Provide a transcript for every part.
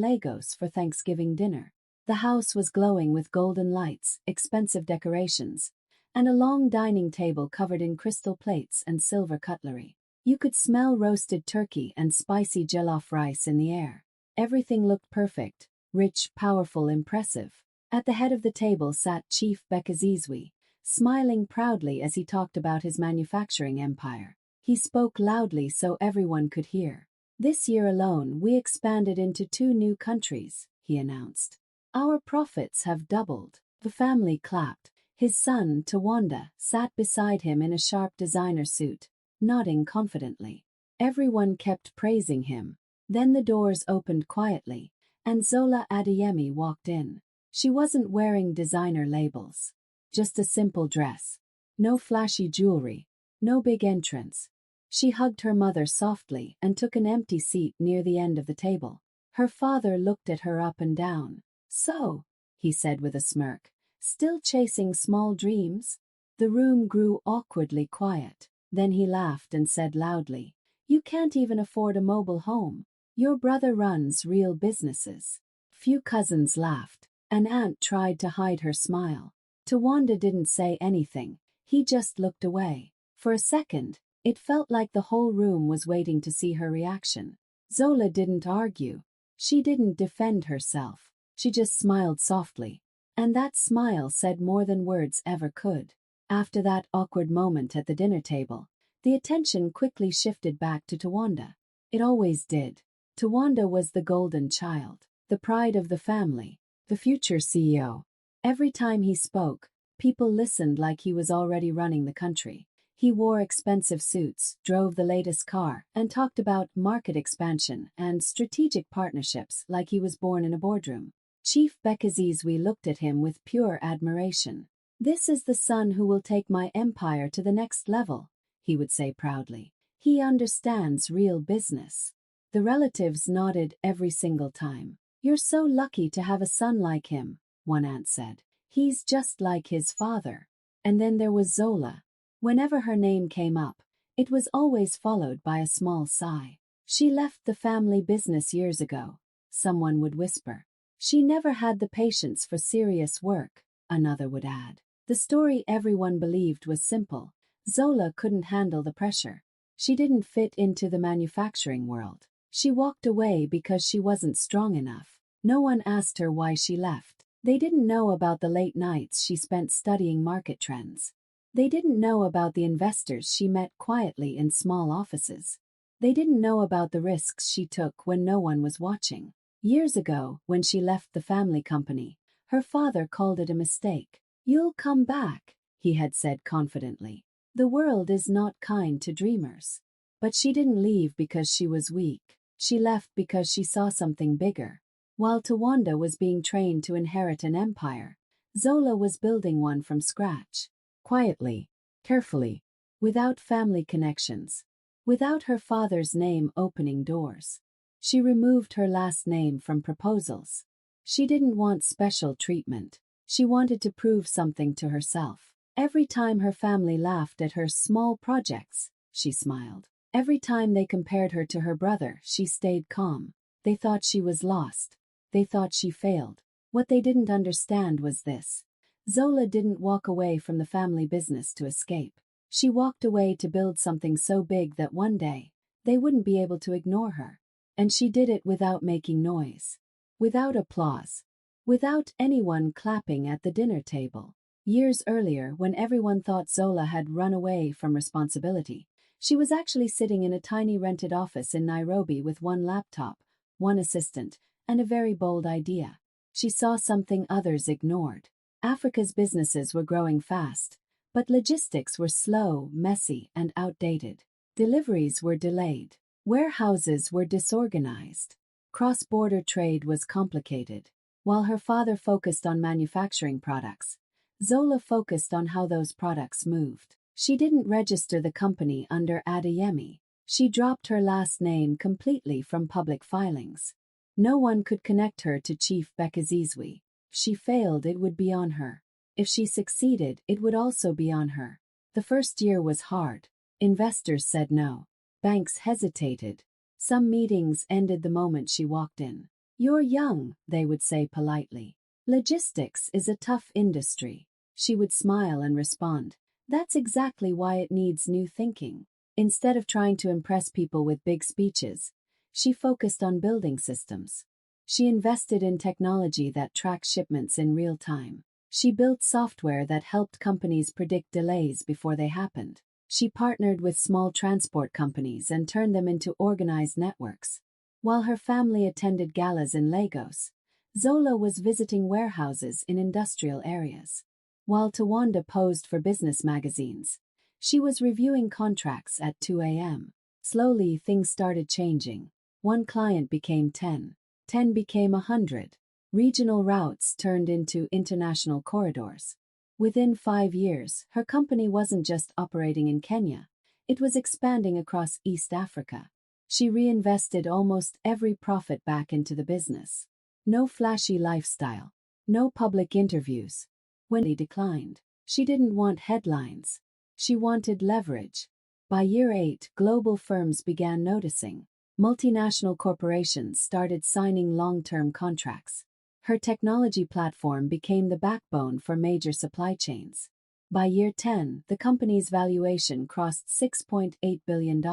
Lagos for Thanksgiving dinner. The house was glowing with golden lights, expensive decorations, and a long dining table covered in crystal plates and silver cutlery. You could smell roasted turkey and spicy jollof rice in the air. Everything looked perfect, rich, powerful, impressive. At the head of the table sat Chief Bekazizwe, smiling proudly as he talked about his manufacturing empire. He spoke loudly so everyone could hear. "This year alone, we expanded into 2 new countries," he announced. "Our profits have doubled." The family clapped. His son, Tawanda, sat beside him in a sharp designer suit, nodding confidently. Everyone kept praising him. Then the doors opened quietly, and Zola Adeyemi walked in. She wasn't wearing designer labels. Just a simple dress. No flashy jewelry. No big entrance. She hugged her mother softly and took an empty seat near the end of the table. Her father looked at her up and down. "So," he said with a smirk, "still chasing small dreams?" The room grew awkwardly quiet. Then he laughed and said loudly, "You can't even afford a mobile home. Your brother runs real businesses." Few cousins laughed. An aunt tried to hide her smile. Tawanda didn't say anything. He just looked away. For a second, it felt like the whole room was waiting to see her reaction. Zola didn't argue. She didn't defend herself. She just smiled softly. And that smile said more than words ever could. After that awkward moment at the dinner table, the attention quickly shifted back to Tawanda. It always did. Tawanda was the golden child, the pride of the family, the future CEO. Every time he spoke, people listened like he was already running the country. He wore expensive suits, drove the latest car, and talked about market expansion and strategic partnerships like he was born in a boardroom. Chief Bekazizwe looked at him with pure admiration. "This is the son who will take my empire to the next level," he would say proudly. "He understands real business." The relatives nodded every single time. "You're so lucky to have a son like him," one aunt said. "He's just like his father." And then there was Zola. Whenever her name came up, it was always followed by a small sigh. "She left the family business years ago," someone would whisper. "She never had the patience for serious work," another would add. The story everyone believed was simple. Zola couldn't handle the pressure. She didn't fit into the manufacturing world. She walked away because she wasn't strong enough. No one asked her why she left. They didn't know about the late nights she spent studying market trends. They didn't know about the investors she met quietly in small offices. They didn't know about the risks she took when no one was watching. Years ago, when she left the family company, her father called it a mistake. "You'll come back," he had said confidently. "The world is not kind to dreamers." But she didn't leave because she was weak. She left because she saw something bigger. While Tawanda was being trained to inherit an empire, Zola was building one from scratch. Quietly, carefully, without family connections, without her father's name opening doors. She removed her last name from proposals. She didn't want special treatment. She wanted to prove something to herself. Every time her family laughed at her small projects, she smiled. Every time they compared her to her brother, she stayed calm. They thought she was lost. They thought she failed. What they didn't understand was this. Zola didn't walk away from the family business to escape. She walked away to build something so big that one day, they wouldn't be able to ignore her. And she did it without making noise. Without applause. Without anyone clapping at the dinner table. Years earlier, when everyone thought Zola had run away from responsibility, she was actually sitting in a tiny rented office in Nairobi with one laptop, one assistant, and a very bold idea. She saw something others ignored. Africa's businesses were growing fast, but logistics were slow, messy, and outdated. Deliveries were delayed. Warehouses were disorganized. Cross-border trade was complicated. While her father focused on manufacturing products, Zola focused on how those products moved. She didn't register the company under Adeyemi. She dropped her last name completely from public filings. No one could connect her to Chief Bekazizwe. If she failed, it would be on her. If she succeeded, it would also be on her. The first year was hard. Investors said no. Banks hesitated. Some meetings ended the moment she walked in. You're young, they would say politely. Logistics is a tough industry. She would smile and respond, that's exactly why it needs new thinking. Instead of trying to impress people with big speeches, she focused on building systems. She invested in technology that tracks shipments in real time. She built software that helped companies predict delays before they happened. She partnered with small transport companies and turned them into organized networks. While her family attended galas in Lagos, Zola was visiting warehouses in industrial areas. While Tawanda posed for business magazines, she was reviewing contracts at 2 a.m. Slowly, things started changing. One client became 10. 10 became 100. Regional routes turned into international corridors. Within 5 years, her company wasn't just operating in Kenya, it was expanding across East Africa. She reinvested almost every profit back into the business. No flashy lifestyle, no public interviews. When he declined, she didn't want headlines. She wanted leverage. By year 8, global firms began noticing. Multinational corporations started signing long-term contracts. Her technology platform became the backbone for major supply chains. By year 10, the company's valuation crossed $6.8 billion.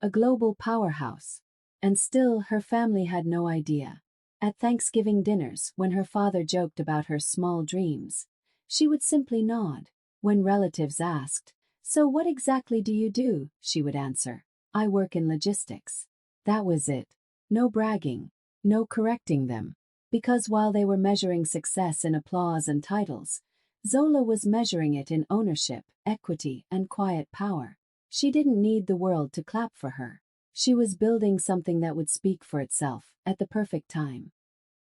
A global powerhouse. And still, her family had no idea. At Thanksgiving dinners, when her father joked about her small dreams, she would simply nod. When relatives asked, "So what exactly do you do?" she would answer, "I work in logistics." That was it. No bragging, no correcting them. Because while they were measuring success in applause and titles, Zola was measuring it in ownership, equity, and quiet power. She didn't need the world to clap for her. She was building something that would speak for itself, at the perfect time.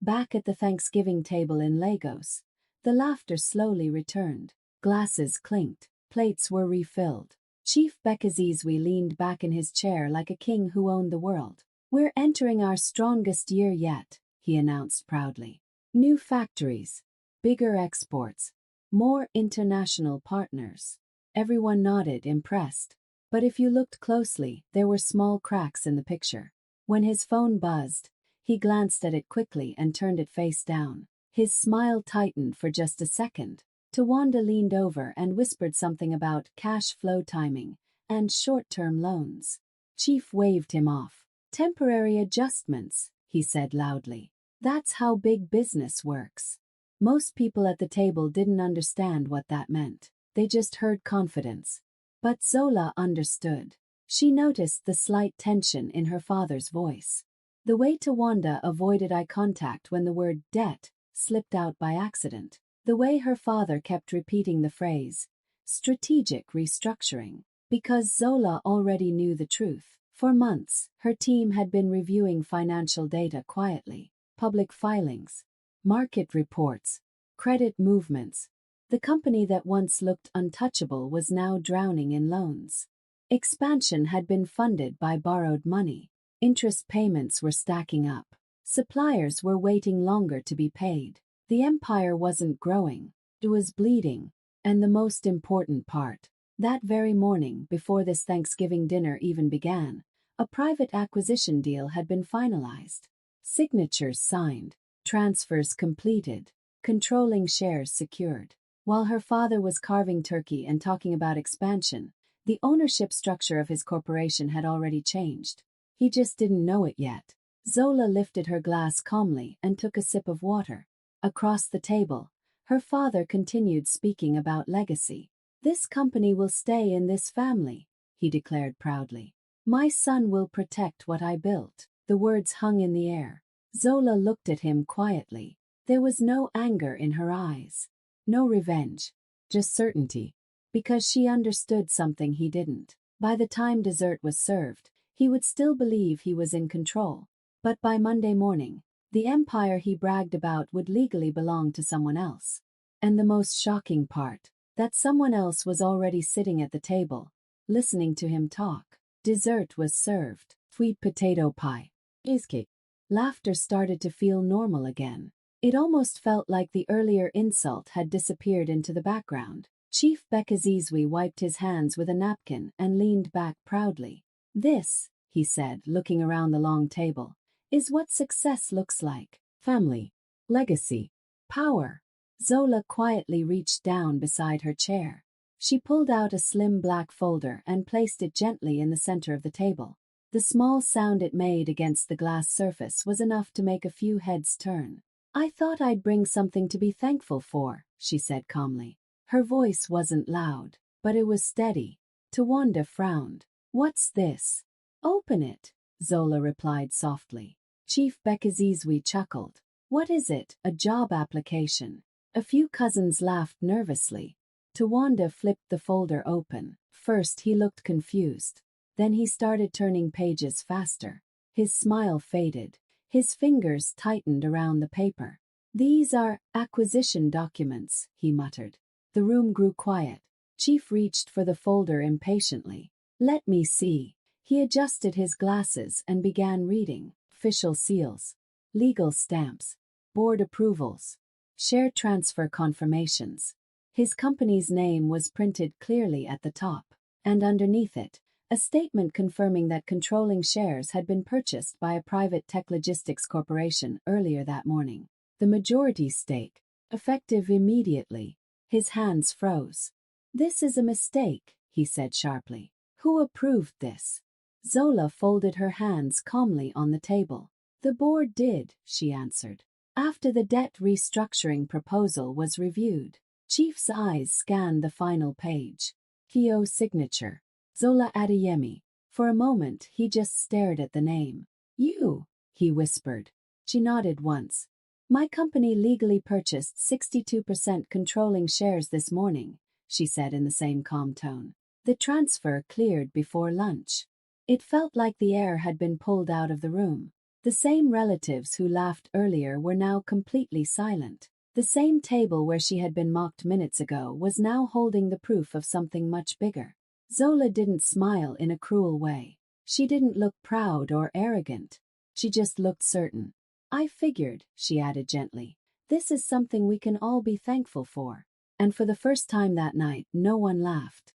Back at the Thanksgiving table in Lagos, the laughter slowly returned. Glasses clinked, plates were refilled. Chief Bekazizwe leaned back in his chair like a king who owned the world. "We're entering our strongest year yet," he announced proudly. "New factories, bigger exports, more international partners." Everyone nodded, impressed. But if you looked closely, there were small cracks in the picture. When his phone buzzed, he glanced at it quickly and turned it face down. His smile tightened for just a second. Tawanda leaned over and whispered something about cash flow timing and short-term loans. Chief waved him off. "Temporary adjustments," he said loudly. "That's how big business works." Most people at the table didn't understand what that meant. They just heard confidence. But Zola understood. She noticed the slight tension in her father's voice. The way Tawanda avoided eye contact when the word debt slipped out by accident. The way her father kept repeating the phrase, strategic restructuring. Because Zola already knew the truth. For months, her team had been reviewing financial data quietly. Public filings, market reports, credit movements. The company that once looked untouchable was now drowning in loans. Expansion had been funded by borrowed money. Interest payments were stacking up. Suppliers were waiting longer to be paid. The empire wasn't growing, it was bleeding. And the most important part, that very morning, before this Thanksgiving dinner even began, a private acquisition deal had been finalized. Signatures signed, transfers completed, controlling shares secured. While her father was carving turkey and talking about expansion, the ownership structure of his corporation had already changed. He just didn't know it yet. Zola lifted her glass calmly and took a sip of water. Across the table, her father continued speaking about legacy. "This company will stay in this family," he declared proudly. "My son will protect what I built." The words hung in the air. Zola looked at him quietly. There was no anger in her eyes. No revenge. Just certainty. Because she understood something he didn't. By the time dessert was served, he would still believe he was in control. But by Monday morning, the empire he bragged about would legally belong to someone else. And the most shocking part, that someone else was already sitting at the table, listening to him talk. Dessert was served. Sweet potato pie. Cheesecake. Laughter started to feel normal again. It almost felt like the earlier insult had disappeared into the background. Chief Bekazizwe wiped his hands with a napkin and leaned back proudly. "This," he said, looking around the long table, is what success looks like. Family, legacy, power. Zola quietly reached down beside her chair. She pulled out a slim black folder and placed it gently in the center of the table. The small sound it made against the glass surface was enough to make a few heads turn. I thought I'd bring something to be thankful for, she said calmly. Her voice wasn't loud, but it was steady. Tawanda frowned. What's this? Open it, Zola replied softly. Chief Bekazizwe chuckled. What is it? A job application. A few cousins laughed nervously. Tawanda flipped the folder open. First he looked confused. Then he started turning pages faster. His smile faded. His fingers tightened around the paper. These are acquisition documents, he muttered. The room grew quiet. Chief reached for the folder impatiently. Let me see. He adjusted his glasses and began reading. Official seals, legal stamps, board approvals, share transfer confirmations. His company's name was printed clearly at the top, and underneath it, a statement confirming that controlling shares had been purchased by a private tech logistics corporation earlier that morning. The majority stake, effective immediately. His hands froze. This is a mistake, he said sharply. Who approved this? Zola folded her hands calmly on the table. The board did, she answered. After the debt restructuring proposal was reviewed, Chief's eyes scanned the final page. Kyo's signature. Zola Adeyemi. For a moment he just stared at the name. You, he whispered. She nodded once. My company legally purchased 62% controlling shares this morning, she said in the same calm tone. The transfer cleared before lunch. It felt like the air had been pulled out of the room. The same relatives who laughed earlier were now completely silent. The same table where she had been mocked minutes ago was now holding the proof of something much bigger. Zola didn't smile in a cruel way. She didn't look proud or arrogant. She just looked certain. I figured, she added gently, this is something we can all be thankful for. And for the first time that night, no one laughed.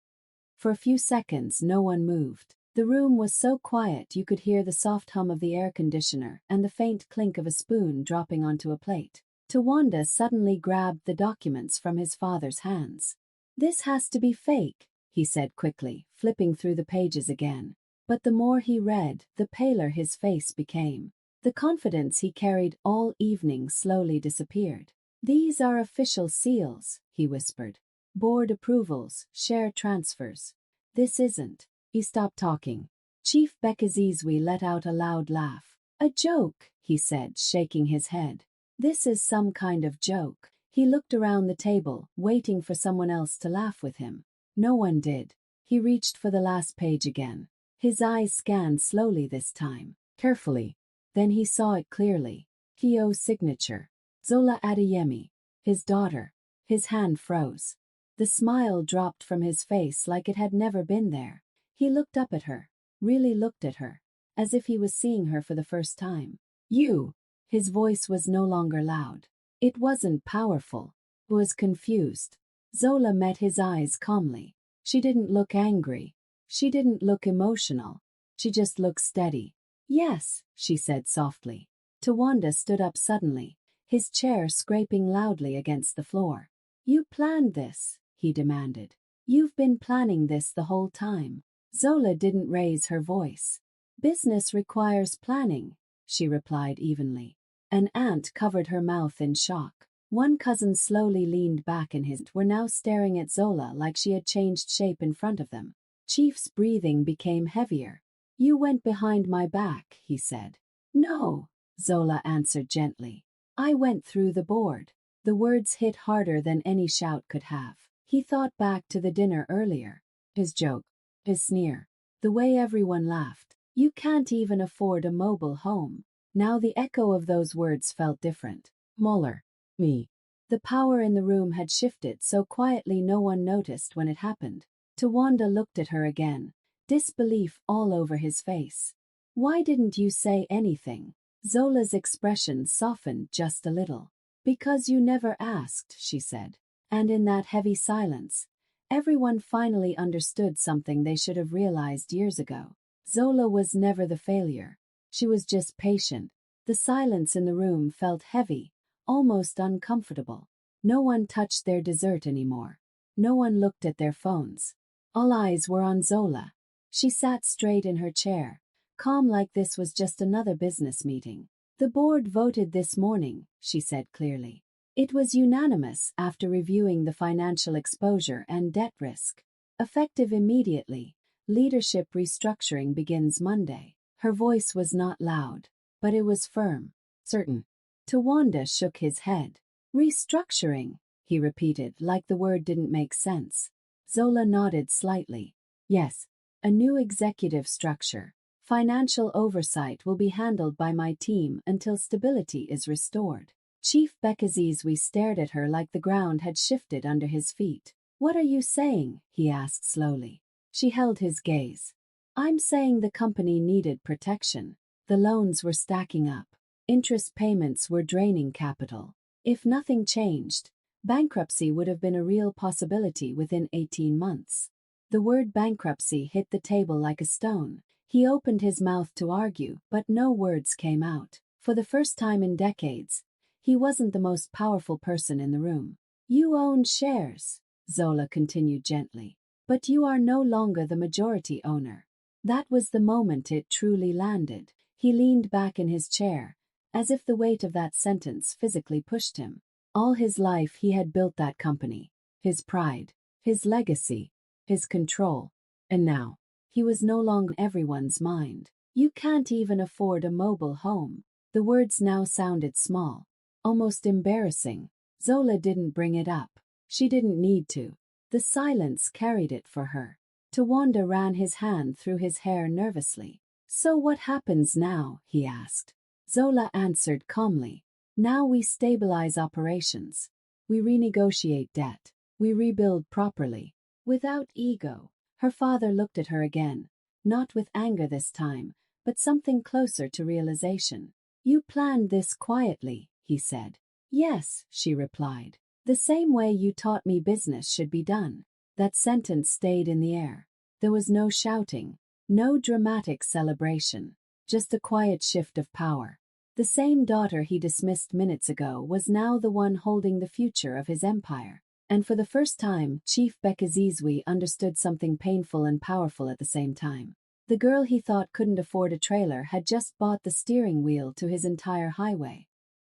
For a few seconds, no one moved. The room was so quiet you could hear the soft hum of the air conditioner and the faint clink of a spoon dropping onto a plate. Tawanda suddenly grabbed the documents from his father's hands. This has to be fake, he said quickly, flipping through the pages again. But the more he read, the paler his face became. The confidence he carried all evening slowly disappeared. These are official seals, he whispered. Board approvals, share transfers. This isn't. He stopped talking. Chief Bekazizwe let out a loud laugh. A joke, he said, shaking his head. This is some kind of joke. He looked around the table, waiting for someone else to laugh with him. No one did. He reached for the last page again. His eyes scanned slowly this time, carefully. Then he saw it clearly. Kyo's signature. Zola Adeyemi. His daughter. His hand froze. The smile dropped from his face like it had never been there. He looked up at her, really looked at her, as if he was seeing her for the first time. You! His voice was no longer loud. It wasn't powerful. It was confused. Zola met his eyes calmly. She didn't look angry. She didn't look emotional. She just looked steady. Yes, she said softly. Tawanda stood up suddenly, his chair scraping loudly against the floor. You planned this, he demanded. You've been planning this the whole time. Zola didn't raise her voice. Business requires planning, she replied evenly. An aunt covered her mouth in shock. One cousin slowly leaned back and were now staring at Zola like she had changed shape in front of them. Chief's breathing became heavier. You went behind my back, he said. No, Zola answered gently. I went through the board. The words hit harder than any shout could have. He thought back to the dinner earlier. His joke. His sneer. The way everyone laughed. You can't even afford a mobile home. Now the echo of those words felt different. Muller. Me. The power in the room had shifted so quietly no one noticed when it happened. Tawanda looked at her again, disbelief all over his face. Why didn't you say anything? Zola's expression softened just a little. Because you never asked, she said. And in that heavy silence, everyone finally understood something they should have realized years ago. Zola was never the failure. She was just patient, The silence in the room felt heavy, almost uncomfortable. No one touched their dessert anymore. No one looked at their phones. All eyes were on Zola. She sat straight in her chair, calm like this was just another business meeting. The board voted this morning, she said clearly. It was unanimous after reviewing the financial exposure and debt risk. Effective immediately, leadership restructuring begins Monday. Her voice was not loud, but it was firm, certain. Tawanda shook his head. Restructuring, he repeated like the word didn't make sense. Zola nodded slightly. Yes, a new executive structure. Financial oversight will be handled by my team until stability is restored. Chief Bekazizwe stared at her like the ground had shifted under his feet. What are you saying? He asked slowly. She held his gaze. I'm saying the company needed protection. The loans were stacking up. Interest payments were draining capital. If nothing changed, bankruptcy would have been a real possibility within 18 months. The word bankruptcy hit the table like a stone. He opened his mouth to argue, but no words came out. For the first time in decades, he wasn't the most powerful person in the room. You own shares, Zola continued gently, but you are no longer the majority owner. That was the moment it truly landed. He leaned back in his chair, as if the weight of that sentence physically pushed him. All his life he had built that company, his pride, his legacy, his control, and now, he was no longer in everyone's mind. You can't even afford a mobile home. The words now sounded small, almost embarrassing. Zola didn't bring it up. She didn't need to. The silence carried it for her. Tawanda ran his hand through his hair nervously. So what happens now? He asked. Zola answered calmly. Now we stabilize operations. We renegotiate debt. We rebuild properly. Without ego. Her father looked at her again, not with anger this time, but something closer to realization. You planned this quietly, he said. Yes, she replied. The same way you taught me business should be done. That sentence stayed in the air. There was no shouting, no dramatic celebration, just a quiet shift of power. The same daughter he dismissed minutes ago was now the one holding the future of his empire. And for the first time, Chief Bekazizwe understood something painful and powerful at the same time. The girl he thought couldn't afford a trailer had just bought the steering wheel to his entire highway.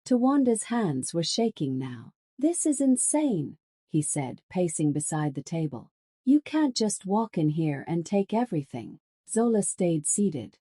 Tawanda's hands were shaking now. This is insane, he said, pacing beside the table. You can't just walk in here and take everything. Zola stayed seated.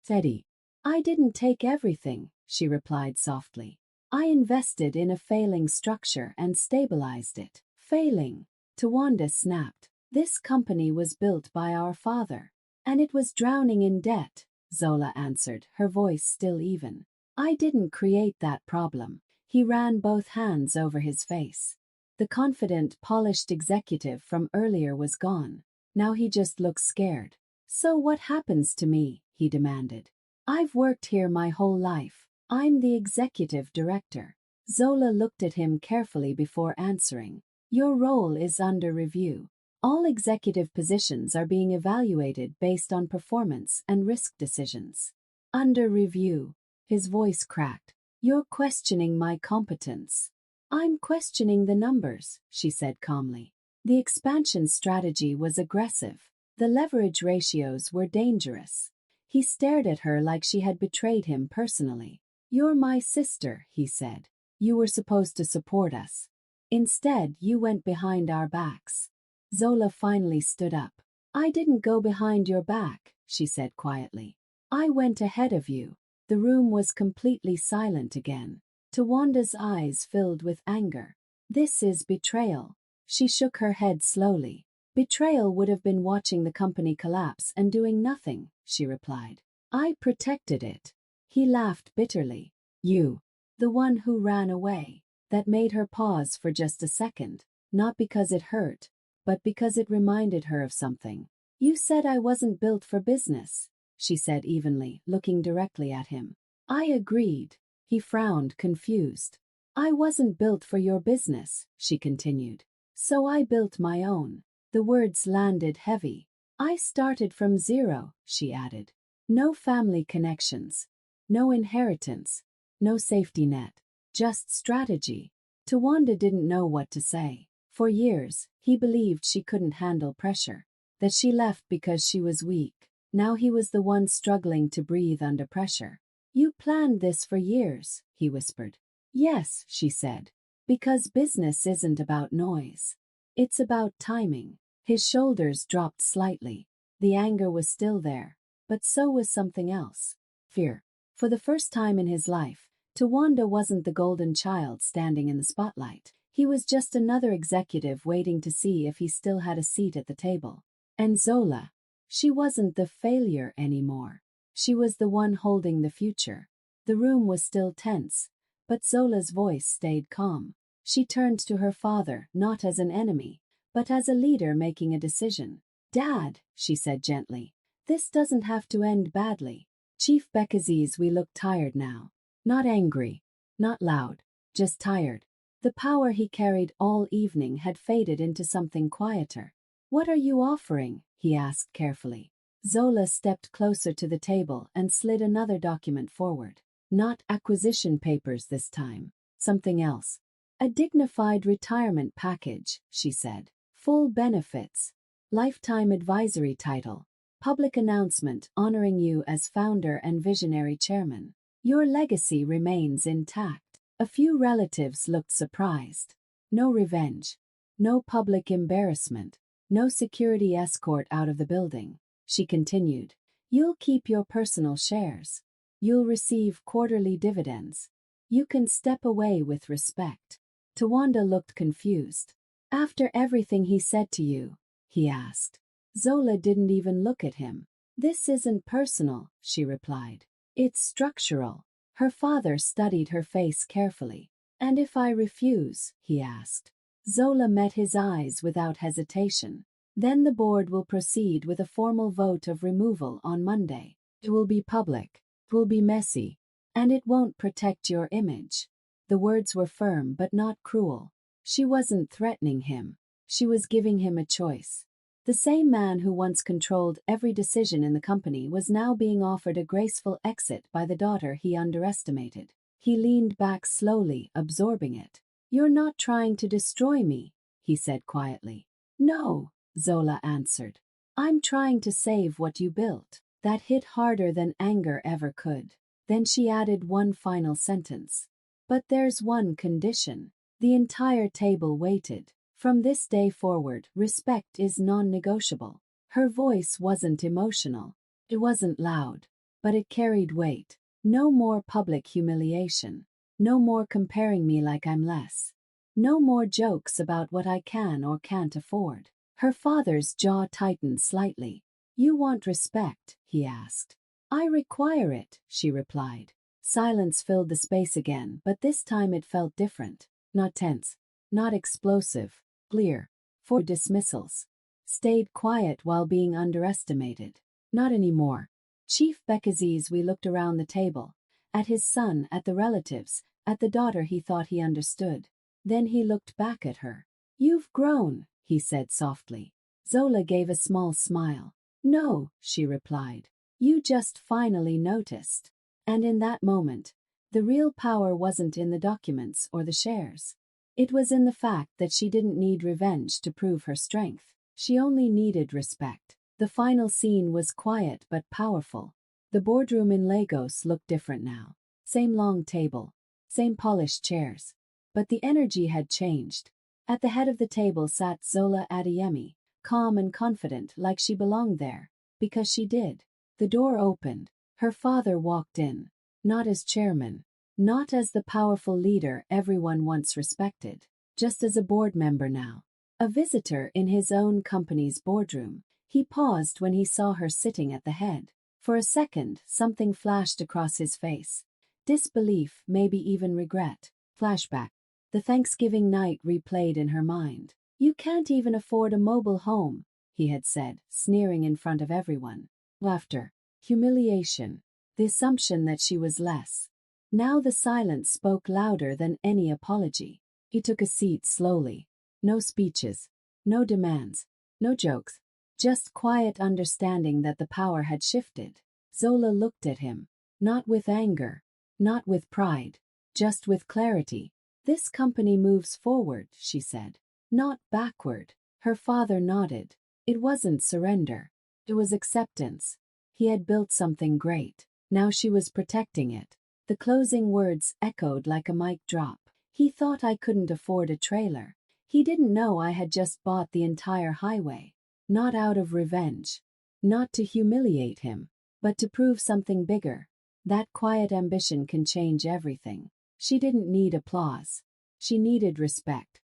Teddy. I didn't take everything, she replied softly. I invested in a failing structure and stabilized it. Failing, Tawanda snapped. This company was built by our father. And it was drowning in debt, Zola answered, her voice still even. I didn't create that problem. He ran both hands over his face. The confident, polished executive from earlier was gone. Now he just looked scared. So what happens to me? He demanded. I've worked here my whole life. I'm the executive director. Zola looked at him carefully before answering. Your role is under review. All executive positions are being evaluated based on performance and risk decisions. Under review. His voice cracked. You're questioning my competence. I'm questioning the numbers, she said calmly. The expansion strategy was aggressive. The leverage ratios were dangerous. He stared at her like she had betrayed him personally. You're my sister, he said. You were supposed to support us. Instead, you went behind our backs. Zola finally stood up. I didn't go behind your back, she said quietly. I went ahead of you. The room was completely silent again. Tawanda's eyes filled with anger. This is betrayal. She shook her head slowly. Betrayal would have been watching the company collapse and doing nothing, she replied. I protected it. He laughed bitterly. You, the one who ran away. That made her pause for just a second, not because it hurt, but because it reminded her of something. You said I wasn't built for business, she said evenly, looking directly at him. I agreed. He frowned, confused. I wasn't built for your business, she continued. So I built my own. The words landed heavy. I started from zero, she added. No family connections. No inheritance. No safety net. Just strategy. Tawanda didn't know what to say. For years, he believed she couldn't handle pressure, that she left because she was weak. Now he was the one struggling to breathe under pressure. You planned this for years, he whispered. Yes, she said. Because business isn't about noise. It's about timing. His shoulders dropped slightly. The anger was still there, but so was something else. Fear. For the first time in his life, Tawanda wasn't the golden child standing in the spotlight. He was just another executive waiting to see if he still had a seat at the table. And Zola. She wasn't the failure anymore. She was the one holding the future. The room was still tense, but Zola's voice stayed calm. She turned to her father, not as an enemy, but as a leader making a decision. Dad, she said gently, this doesn't have to end badly. Chief Bekaziz, we look tired now. Not angry, not loud, just tired. The power he carried all evening had faded into something quieter. What are you offering? He asked carefully. Zola stepped closer to the table and slid another document forward. Not acquisition papers this time. Something else. A dignified retirement package, she said. Full benefits. Lifetime advisory title. Public announcement honoring you as founder and visionary chairman. Your legacy remains intact. A few relatives looked surprised. No revenge. No public embarrassment. No security escort out of the building. She continued. You'll keep your personal shares. You'll receive quarterly dividends. You can step away with respect. Tawanda looked confused. After everything he said to you? He asked. Zola didn't even look at him. This isn't personal, she replied. It's structural. Her father studied her face carefully. And if I refuse? He asked. Zola met his eyes without hesitation. Then the board will proceed with a formal vote of removal on Monday. It will be public. It will be messy. And it won't protect your image. The words were firm but not cruel. She wasn't threatening him. She was giving him a choice. The same man who once controlled every decision in the company was now being offered a graceful exit by the daughter he underestimated. He leaned back slowly, absorbing it. You're not trying to destroy me, he said quietly. No, Zola answered. I'm trying to save what you built. That hit harder than anger ever could. Then she added one final sentence. But there's one condition. The entire table waited. From this day forward, respect is non-negotiable. Her voice wasn't emotional. It wasn't loud, but it carried weight. No more public humiliation. No more comparing me like I'm less. No more jokes about what I can or can't afford. Her father's jaw tightened slightly. You want respect? He asked. I require it, she replied. Silence filled the space again, but this time it felt different. Not tense. Not explosive. Clear. 4 dismissals. Stayed quiet while being underestimated. Not anymore. Chief Bekaziz, we looked around the table. At his son, at the relatives, at the daughter he thought he understood. Then he looked back at her. You've grown, he said softly. Zola gave a small smile. No, she replied. You just finally noticed. And in that moment, the real power wasn't in the documents or the shares. It was in the fact that she didn't need revenge to prove her strength. She only needed respect. The final scene was quiet but powerful. The boardroom in Lagos looked different now. Same long table, same polished chairs. But the energy had changed. At the head of the table sat Zola Adeyemi, calm and confident like she belonged there, because she did. The door opened. Her father walked in, not as chairman, not as the powerful leader everyone once respected, just as a board member now. A visitor in his own company's boardroom. He paused when he saw her sitting at the head. For a second, something flashed across his face. Disbelief, maybe even regret. Flashback. The Thanksgiving night replayed in her mind. You can't even afford a mobile home, he had said, sneering in front of everyone. Laughter. Humiliation. The assumption that she was less. Now the silence spoke louder than any apology. He took a seat slowly. No speeches. No demands. No jokes. Just quiet understanding that the power had shifted. Zola looked at him. Not with anger. Not with pride. Just with clarity. This company moves forward, she said. Not backward. Her father nodded. It wasn't surrender. It was acceptance. He had built something great. Now she was protecting it. The closing words echoed like a mic drop. He thought I couldn't afford a trailer. He didn't know I had just bought the entire highway. Not out of revenge. Not to humiliate him, but to prove something bigger. That quiet ambition can change everything. She didn't need applause. She needed respect.